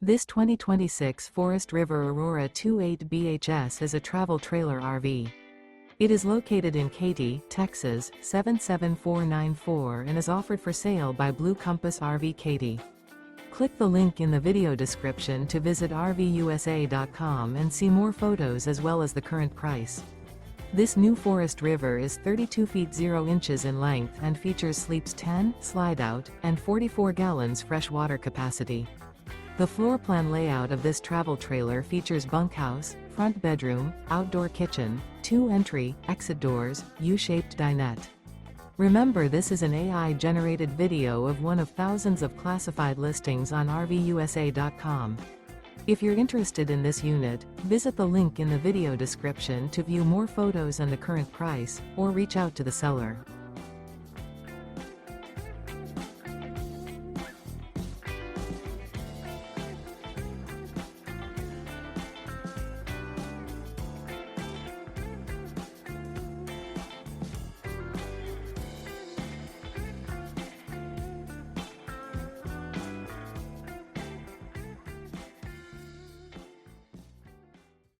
This 2026 Forest River Aurora 28 BHS is a travel trailer RV. It is located in Katy, Texas, 77494 and is offered for sale by Blue Compass RV Katy. Click the link in the video description to visit RVUSA.com and see more photos as well as the current price. This new Forest River is 32 feet 0 inches in length and features sleeps 10, slide-out, and 44 gallons fresh water capacity. The floor plan layout of this travel trailer features bunkhouse, front bedroom, outdoor kitchen, 2 entry, exit doors, U-shaped dinette. Remember, this is an AI-generated video of one of thousands of classified listings on RVUSA.com. If you're interested in this unit, visit the link in the video description to view more photos and the current price, or reach out to the seller.